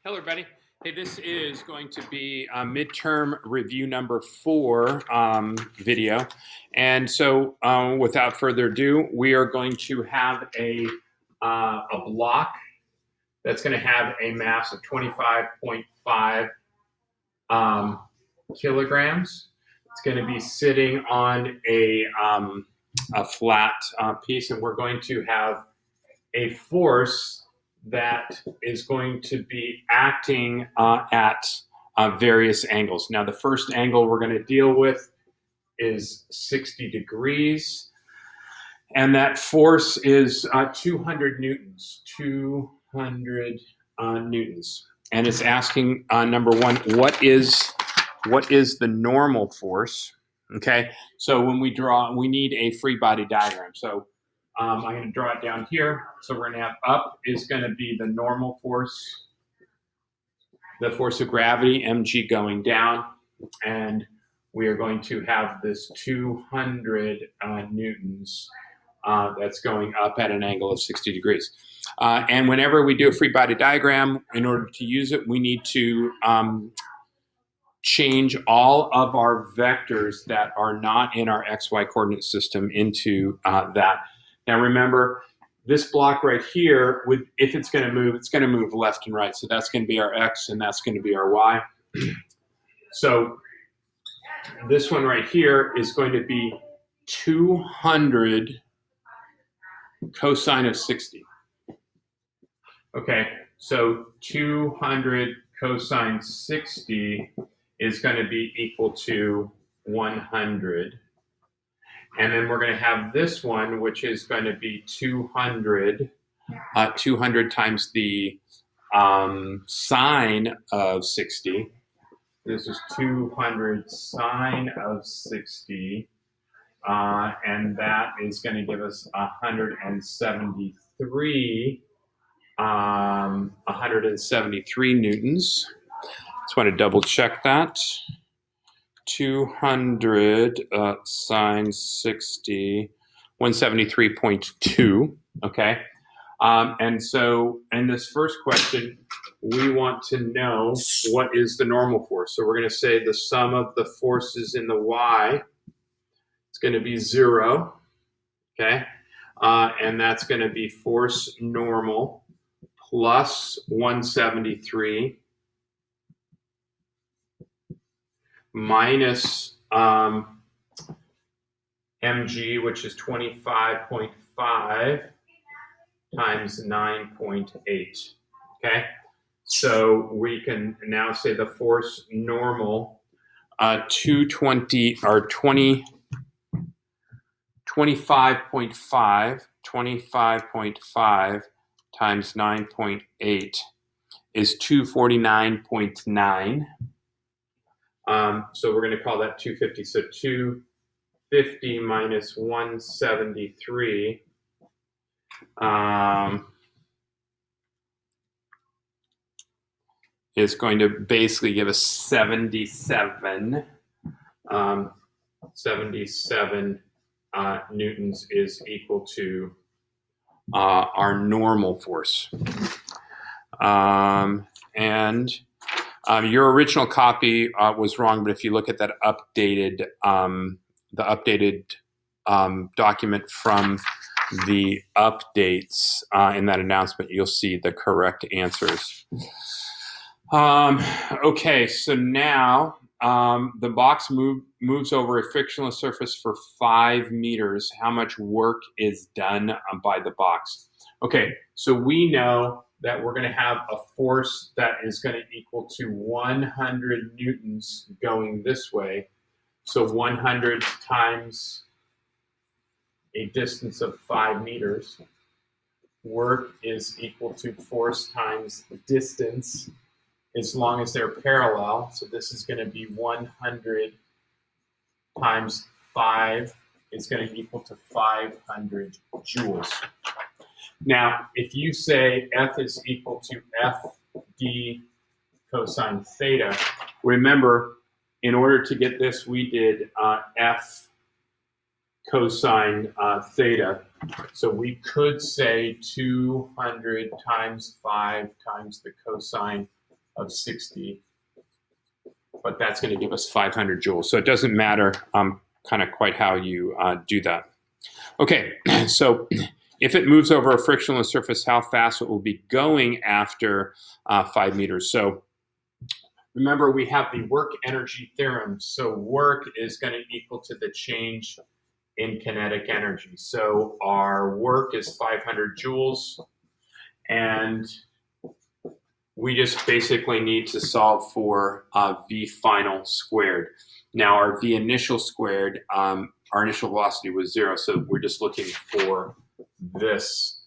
Hello, everybody. Hey, this is going to be midterm review number 4 video. And so without further ado, we are going to have a block that's going to have a mass of 25.5 kilograms. It's going to be sitting on a flat piece, and we're going to have a force that is going to be acting at various angles. Now, the first angle we're going to deal with is 60 degrees, and that force is 200 newtons. 200 newtons, and it's asking number one, what is the normal force? Okay, so when we draw, we need a free body diagram. So I'm going to draw it down here. So we're going to have up is going to be the normal force, the force of gravity, mg, going down. And we are going to have this 200 newtons that's going up at an angle of 60 degrees. And whenever we do a free body diagram, in order to use it, we need to change all of our vectors that are not in our XY coordinate system into that. Now remember, this block right here, if it's going to move left and right. So that's going to be our X and that's going to be our Y. So this one right here is going to be 200 cosine of 60. Okay, so 200 cosine 60 is going to be equal to 100. And then we're going to have this one, which is going to be 200 times the sine of 60. This is 200 sine of 60. And that is going to give us 173 newtons. Just want to double check that. 200 sine 60, 173.2, okay? And so in this first question, we want to know what is the normal force. So we're going to say the sum of the forces in the Y is going to be 0, okay? And that's going to be force normal plus 173 minus mg, which is 25.5 times 9.8. Okay, so we can now say the force normal 25.5 times 9.8 is 249.9. So we're going to call that 250. So 250 minus 173 is going to basically give us 77. 77 newtons is equal to our normal force. And your original copy was wrong, but if you look at that updated, document from the updates in that announcement, you'll see the correct answers. Okay, so now the box moves over a frictionless surface for 5 meters. How much work is done by the box? Okay, so we know that we're going to have a force that is going to equal to 100 newtons going this way. So 100 times a distance of 5 meters. Work is equal to force times distance, as long as they're parallel. So this is going to be 100 times 5 is going to equal to 500 joules. Now, if you say F is equal to FD cosine theta, remember, in order to get this, we did F cosine theta. So we could say 200 times 5 times the cosine of 60, but that's going to give us 500 joules. So it doesn't matter kind of quite how you do that. Okay, so if it moves over a frictionless surface, how fast it will be going after 5 meters. So remember, we have the work energy theorem. So work is going to equal to the change in kinetic energy. So our work is 500 joules, and we just basically need to solve for V final squared. Now our V initial squared, our initial velocity was 0, so we're just looking for this.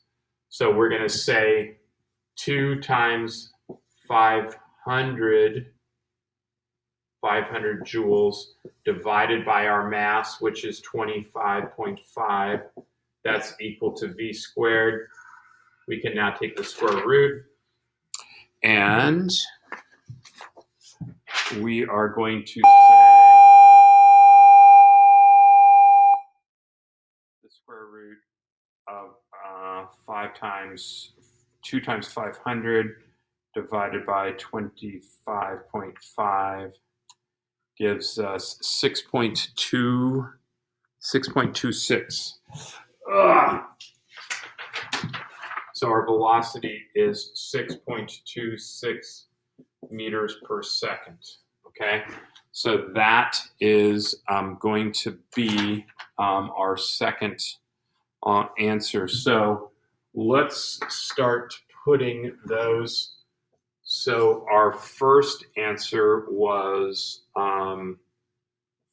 So we're going to say 2 times 500 joules divided by our mass, which is 25.5. That's equal to V squared. We can now take the square root, and we are going to say the square root of 2 times 500 divided by 25.5 gives us 6.26. So our velocity is 6.26 meters per second. Okay, so that is going to be our second answer. So let's start putting those. So our first answer was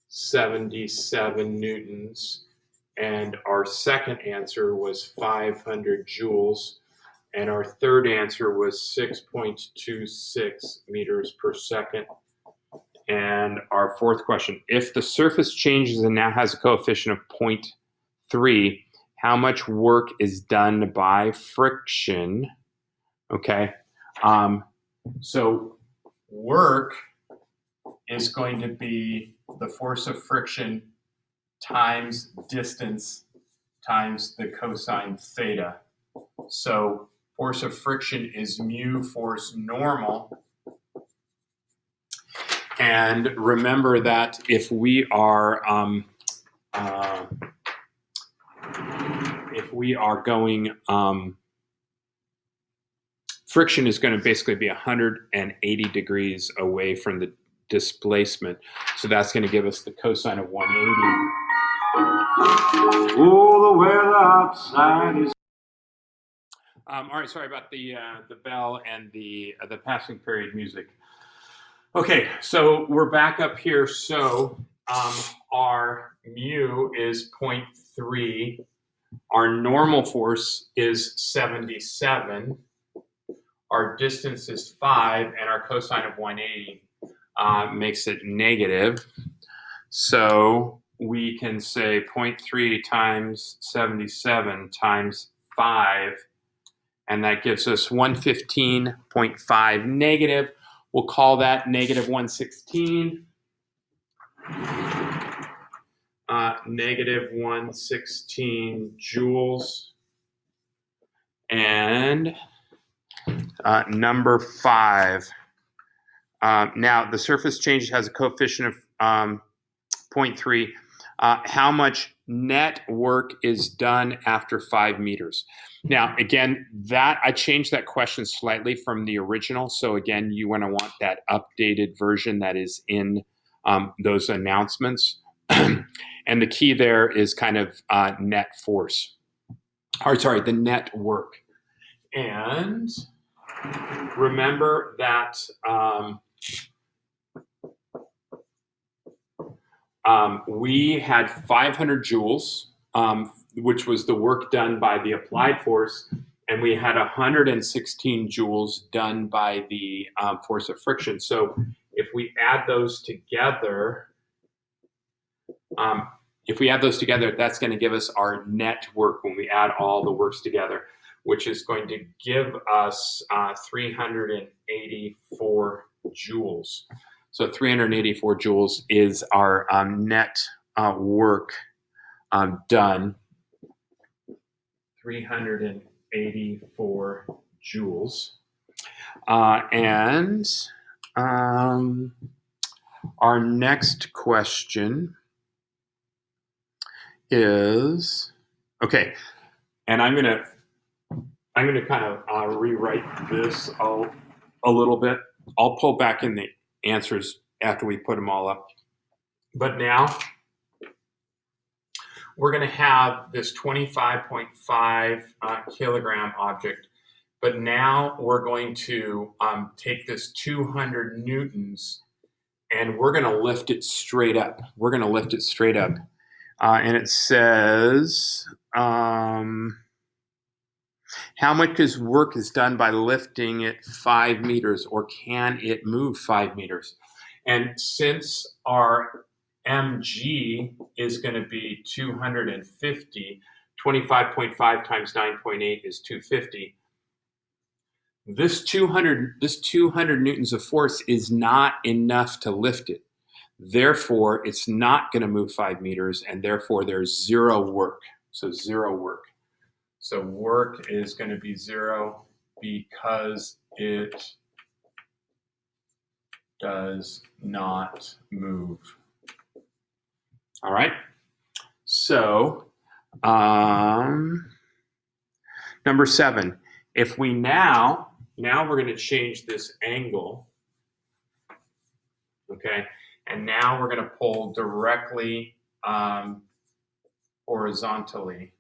77 newtons, and our second answer was 500 joules, and our third answer was 6.26 meters per second. And our fourth question, if the surface changes and now has a coefficient of 0.3, how much work is done by friction? Okay, so work is going to be the force of friction times distance times the cosine theta. So force of friction is mu force normal. And remember that if we are going, friction is going to basically be 180 degrees away from the displacement. So that's going to give us the cosine of 180. Oh, the weather outside is. All right, sorry about the bell and the passing period music. Okay, so we're back up here. So our mu is 0.3. Our normal force is 77. Our distance is 5, and our cosine of 180 makes it negative. So we can say 0.3 times 77 times 5, and that gives us 115.5 negative. We'll call that negative 116. Negative 116 joules. And number 5. Now, the surface change has a coefficient of 0.3. How much net work is done after 5 meters? Now, again, that I changed that question slightly from the original. So again, you want that updated version that is in those announcements. And the key there is kind of net force. Or sorry, the net work. And remember that we had 500 joules, which was the work done by the applied force, and we had 116 joules done by the force of friction. So if we add those together, that's going to give us our net work when we add all the works together, which is going to give us 384 joules. So 384 joules is our net work done. 384 joules. And Our next question is, okay, and I'm gonna kind of rewrite this a little bit. I'll pull back in the answers after we put them all up. But now we're going to have this 25.5 kilogram object. But now we're going to take this 200 newtons and we're going to lift it straight up. We're going to lift it straight up. And it says, how much work is done by lifting it 5 meters, or can it move 5 meters? And since our mg is going to be 250, 25.5 times 9.8 is 250. This 200 newtons of force is not enough to lift it. Therefore, it's not going to move 5 meters, and therefore there's zero work. So zero work. So work is going to be zero because it does not move. All right. So number 7, if we now we're going to change this angle. Okay. And now we're going to pull directly horizontally.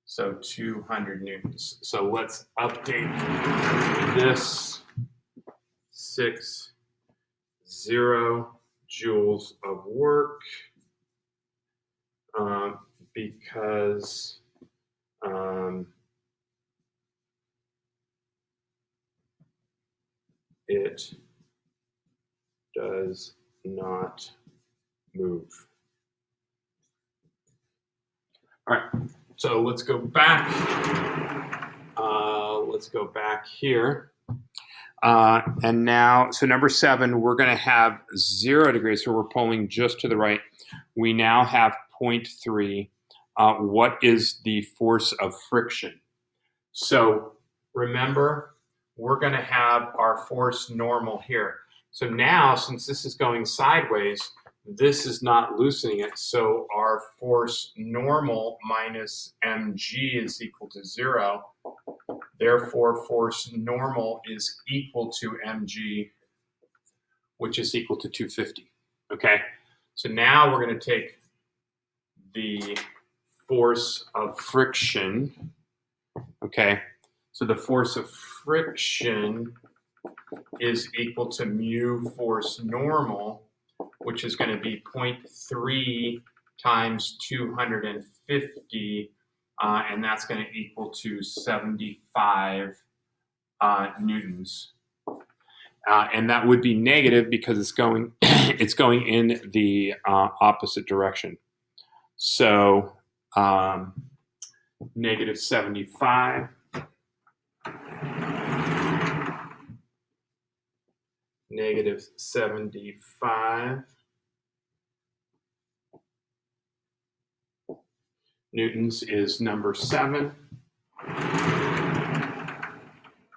So 200 newtons. So let's update this 60 joules of work because it does not move. All right, so let's go back. Let's go back here. And now, so number 7, we're going to have 0 degrees, so we're pulling just to the right. We now have 0.3. What is the force of friction? So remember, we're going to have our force normal here. So now, since this is going sideways, this is not loosening it. So our force normal minus mg is equal to 0. Therefore, force normal is equal to mg, which is equal to 250. Okay, so now we're going to take the force of friction. Okay, so the force of friction is equal to mu force normal, which is going to be 0.3 times 250, and that's going to equal to 75 newtons. And that would be negative because it's going in the opposite direction. So negative 75 negative 75 newtons is number 7.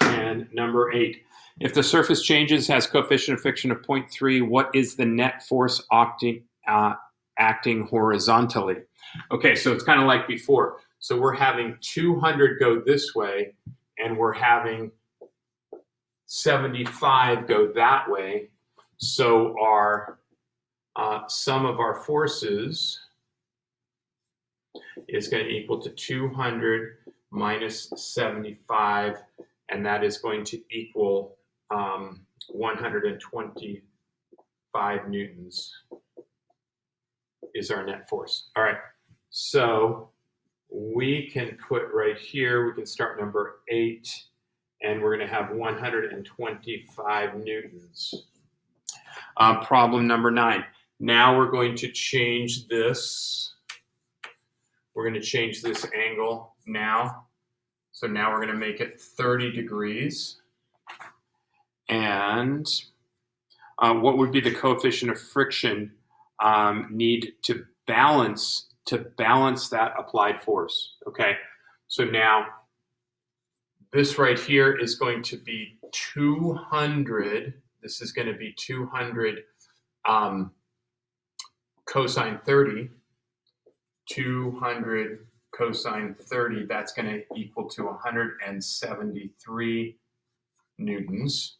And number 8, if the surface changes, has coefficient of friction of 0.3, what is the net force acting horizontally? Okay, so it's kind of like before. So we're having 200 go this way, and we're having 75 go that way. So our sum of our forces is going to equal to 200 minus 75, and that is going to equal 125 newtons is our net force. All right, so we can put right here, we can start number 8, and we're going to have 125 newtons. Problem number 9. Now we're going to change this. We're going to change this angle now. So now we're going to make it 30 degrees. And what would be the coefficient of friction need to balance that applied force? Okay, so now this right here is going to be 200 this is going to be 200 cosine 30. 200 cosine 30, that's going to equal to 173 newtons.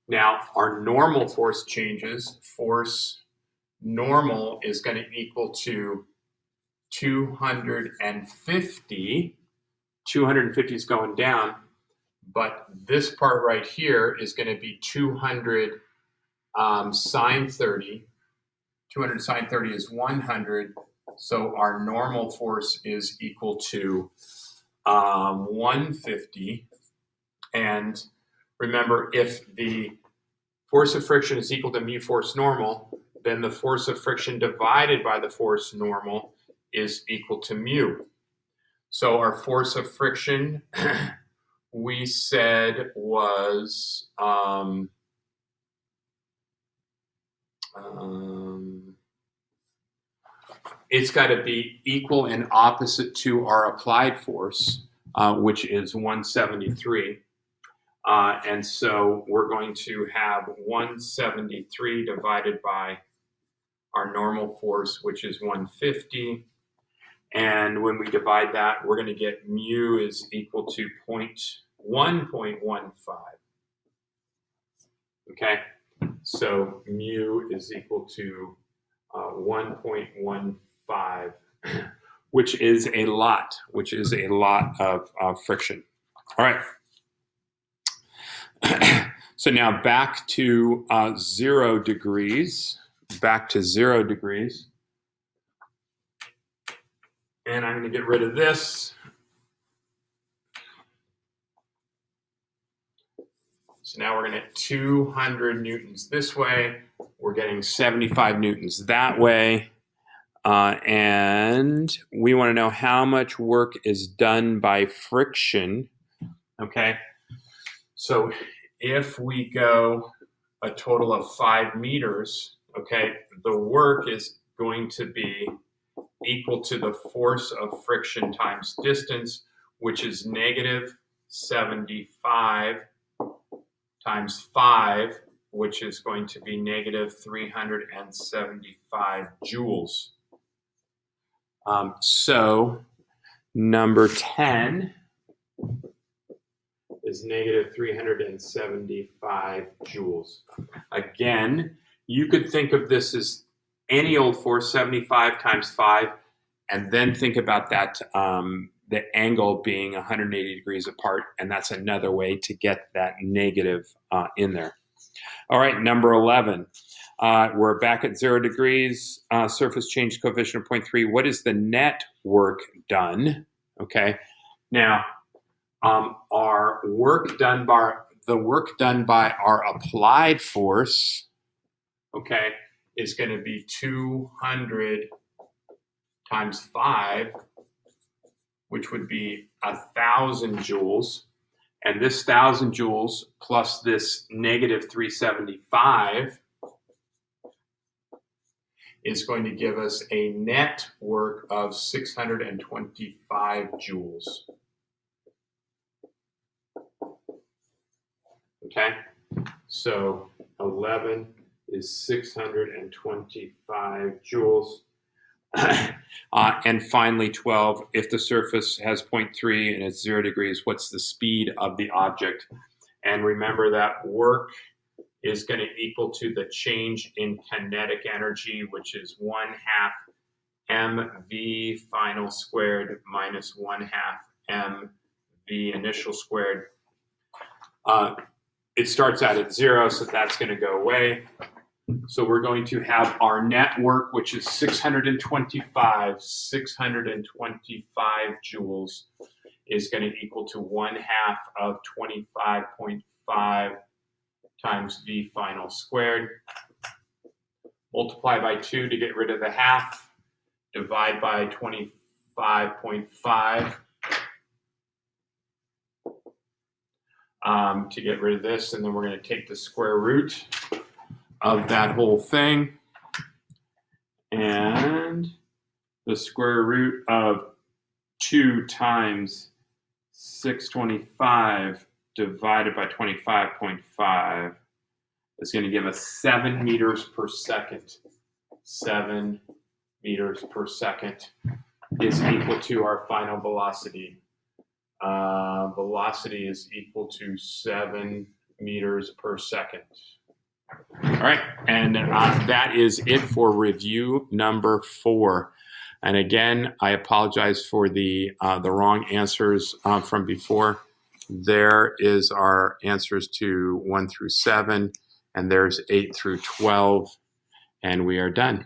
Now, our normal force changes. Force normal is going to equal to 250. 250 is going down, but this part right here is going to be 200 sine 30. 200 sine 30 is 100. So our normal force is equal to 150. And remember, if the force of friction is equal to mu force normal, then the force of friction divided by the force normal is equal to mu. So our force of friction, we said was it's got to be equal and opposite to our applied force, which is 173. And so we're going to have 173 divided by our normal force, which is 150. And when we divide that, we're going to get mu is equal to 1.15. Okay, so mu is equal to 1.15, which is a lot of friction. All right. So now back to 0 degrees. Back to 0 degrees. And I'm going to get rid of this. So now we're going to get 200 newtons this way. We're getting 75 newtons that way. And we want to know how much work is done by friction. Okay. So if we go a total of 5 meters, okay, the work is going to be equal to the force of friction times distance, which is negative 75 times 5, which is going to be negative 375 joules. So number 10 is negative 375 joules. Again, you could think of this as any old force, 75 times 5, and then think about that, the angle being 180 degrees apart, and that's another way to get that negative in there. All right, number 11. We're back at 0 degrees, surface change coefficient of 0.3. What is the net work done? Okay, now our work done by our applied force, okay, is going to be 200 times 5, which would be 1,000 joules. And this 1,000 joules plus this negative 375 is going to give us a net work of 625 joules. Okay, so 11 is 625 joules. And finally, 12, if the surface has 0.3 and it's 0 degrees, what's the speed of the object? And remember that work is going to equal to the change in kinetic energy, which is 1/2 mv final squared minus 1/2 mv initial squared. It starts out at 0, so that's going to go away. So we're going to have our net work, which is 625 joules, is going to equal to 1/2 of 25.5 times v final squared. Multiply by 2 to get rid of the half. Divide by 25.5 to get rid of this. And then we're going to take the square root of that whole thing. And the square root of 2 times 625 divided by 25.5 is going to give us 7 meters per second. 7 meters per second is equal to our final velocity. Velocity is equal to 7 meters per second. All right, and that is it for review number 4. And again, I apologize for the wrong answers from before. There is our answers to 1 through 7, and there's 8 through 12, and we are done.